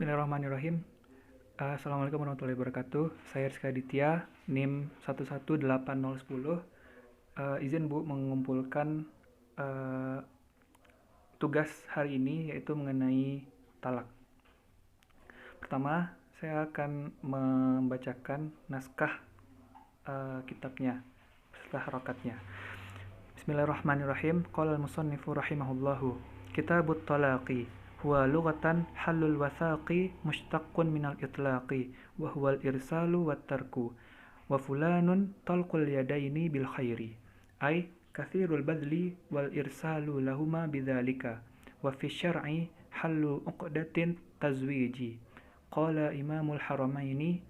Bismillahirrahmanirrahim. Assalamualaikum warahmatullahi wabarakatuh. Saya Rizky Aditya, NIM 118010. Izin Bu mengumpulkan uh, tugas hari ini yaitu mengenai talak. Pertama, saya akan membacakan naskah kitabnya beserta harokatnya. Bismillahirrahmanirrahim. Qala al-musannifu rahimahullahu. Kitabut talaqi huwa lughatan halul wathaqi mushtaqqun minal itlaqi wa huwal irsalu wat tarku wa fulanun talqul yadaini bil khairi ay kathirul badli wal irsalu lahuma bidzalika wa fi syar'i halu uqdatin tazwiji qala imamul haramaini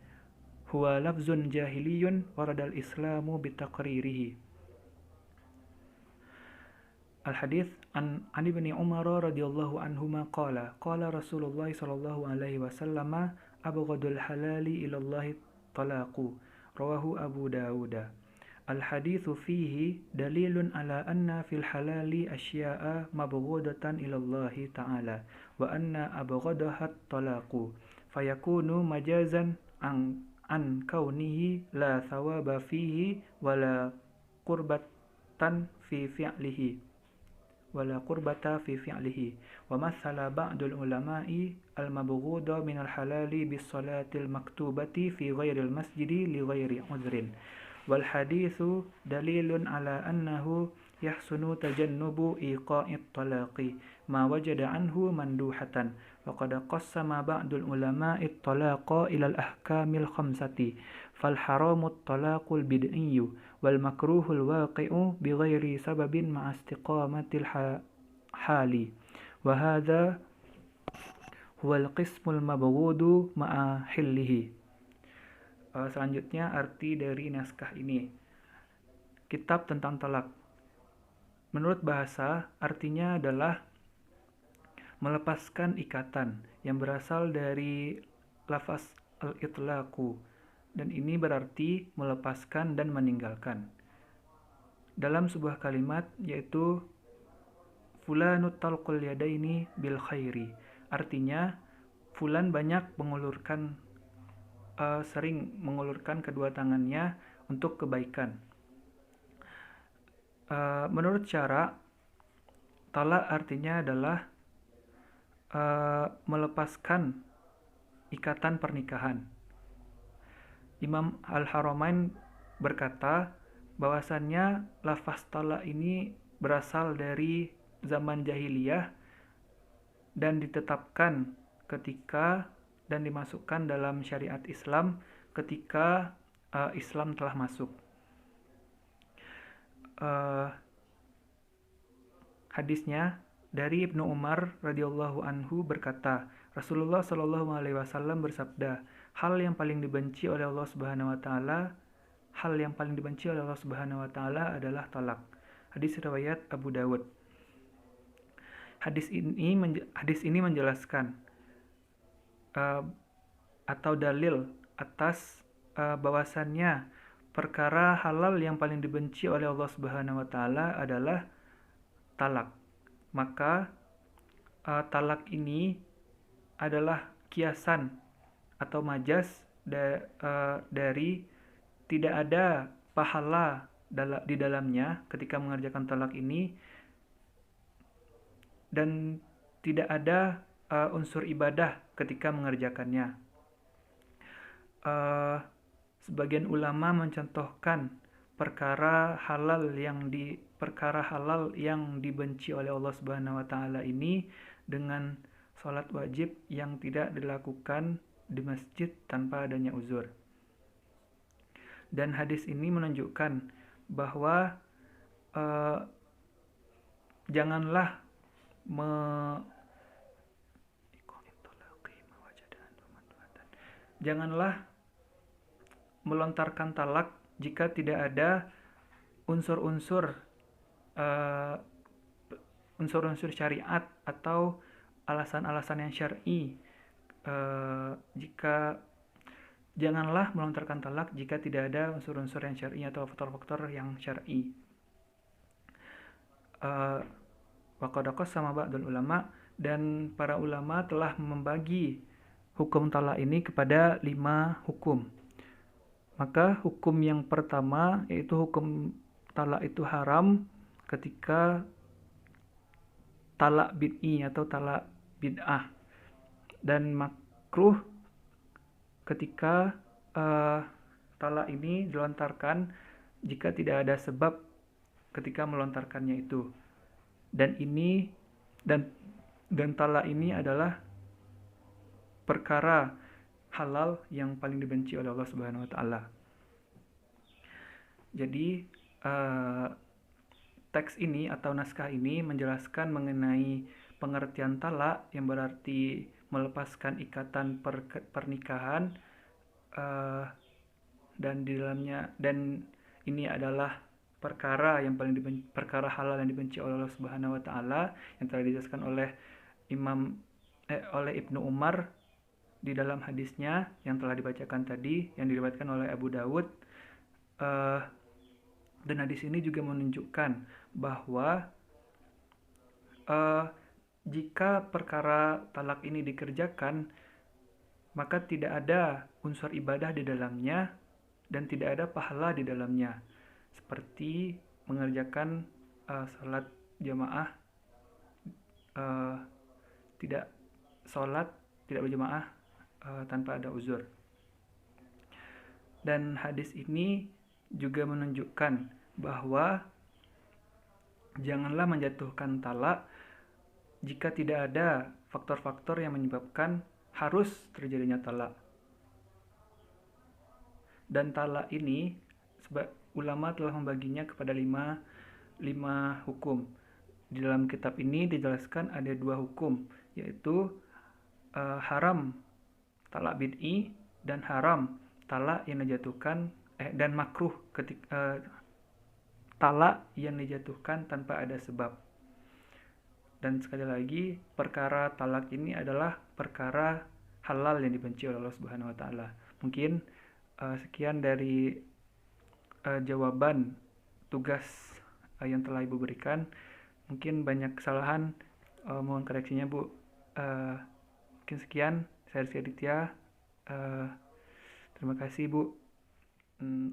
huwa lafzun jahiliyun waradal islamu bitaqririhi. Al-Hadits an Ibni Umar radhiyallahu anhuma qala Rasulullah sallallahu alaihi wasallam abghadul halali ila Allah talaqu rawahu Abu Dawud. Al-haditsu fihi dalilun ala anna fil halali asya'a mabghudatan ila Allah ta'ala wa anna abghadaha talaqu fayakunu majazan an kaunihi la thawaba fihi wala qurbatan fi fi'lihi wala qurbata fi fi'lihi wa mathala ba'dul ulama'i al-mabghudha min al-halali bis salatil maktubati fi ghairil masjidi li ghairi udhrin wal hadithu dalilun ala annahu yahsunu tajannubu iqa'it talaqi ma wajada anhu manduhatan wa qad qassama ba'dul ulama'i at-talaqa ila al-ahkamil khamsati fal haramut talaqul bid'iyyu wal makruhul waqi'u bighairi sababin ma'a istiqamatil hali wa hadha huwal qismul mabghudu ma'a hillihi. Selanjutnya arti dari naskah ini. Kitab tentang talak. Menurut bahasa, artinya adalah melepaskan ikatan yang berasal dari lafaz al-itlaqu, dan ini berarti melepaskan dan meninggalkan. Dalam sebuah kalimat yaitu fulanut talqul yadaini bil khairi, artinya fulan banyak sering mengulurkan kedua tangannya untuk kebaikan. Menurut syara, talak artinya adalah melepaskan ikatan pernikahan. Imam Al-Haramain berkata bahwasannya lafaz talak ini berasal dari zaman jahiliyah dan ditetapkan ketika dan dimasukkan dalam syariat Islam ketika Islam telah masuk. Hadisnya dari Ibnu Umar radhiyallahu anhu berkata, Rasulullah shallallahu alaihi wasallam bersabda, hal yang paling dibenci oleh Allah Subhanahu wa taala adalah talak. Hadis riwayat Abu Dawud. Hadis ini menjelaskan atau dalil atas bahwasannya perkara halal yang paling dibenci oleh Allah Subhanahu wa taala adalah talak. Maka talak ini adalah kiasan atau majas dari tidak ada pahala di dalamnya ketika mengerjakan talak ini, dan tidak ada unsur ibadah ketika mengerjakannya. Sebagian ulama mencontohkan perkara halal yang dibenci oleh Allah Subhanahu wa taala ini dengan salat wajib yang tidak dilakukan di masjid tanpa adanya uzur. Dan hadis ini menunjukkan bahwa janganlah melontarkan talak jika tidak ada unsur-unsur syariat atau alasan-alasan yang syar'i. Janganlah melontarkan talak jika tidak ada unsur-unsur yang syar'i atau faktor-faktor yang syar'i. Wa qad qassama ba'dul ulama, dan para ulama telah membagi hukum talak ini kepada 5 hukum. Maka hukum yang pertama yaitu hukum talak itu haram ketika talak bid'i atau talak bid'ah, dan makruh ketika talak ini dilontarkan jika tidak ada sebab ketika melontarkannya itu. Dan talak ini adalah perkara halal yang paling dibenci oleh Allah Subhanahu wa taala. Jadi teks ini atau naskah ini menjelaskan mengenai pengertian talak yang berarti melepaskan ikatan pernikahan, dan di dalamnya, dan ini adalah perkara yang paling perkara halal yang dibenci oleh Allah Subhanahu wa taala yang telah dijelaskan oleh oleh Ibnu Umar di dalam hadisnya yang telah dibacakan tadi, yang diriwayatkan oleh Abu Dawud. Dan hadis ini juga menunjukkan bahwa jika perkara talak ini dikerjakan, maka tidak ada unsur ibadah di dalamnya dan tidak ada pahala di dalamnya, seperti mengerjakan salat jamaah, tidak berjamaah tanpa ada uzur. Dan hadis ini juga menunjukkan bahwa janganlah menjatuhkan talak jika tidak ada faktor-faktor yang menyebabkan harus terjadinya talak. Dan talak ini ulama telah membaginya kepada lima hukum. Di dalam kitab ini dijelaskan ada 2 hukum, yaitu haram talak bid'i dan haram talak yang dijatuhkan dan makruh talak yang dijatuhkan tanpa ada sebab. Dan sekali lagi, perkara talak ini adalah perkara halal yang dibenci oleh Allah Subhanahu wa taala. Mungkin sekian dari jawaban tugas yang telah Ibu berikan. Mungkin banyak kesalahan, mohon koreksinya Bu. Mungkin sekian, saya Rizky Aditya. Terima kasih Bu.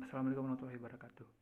Assalamualaikum warahmatullahi wabarakatuh.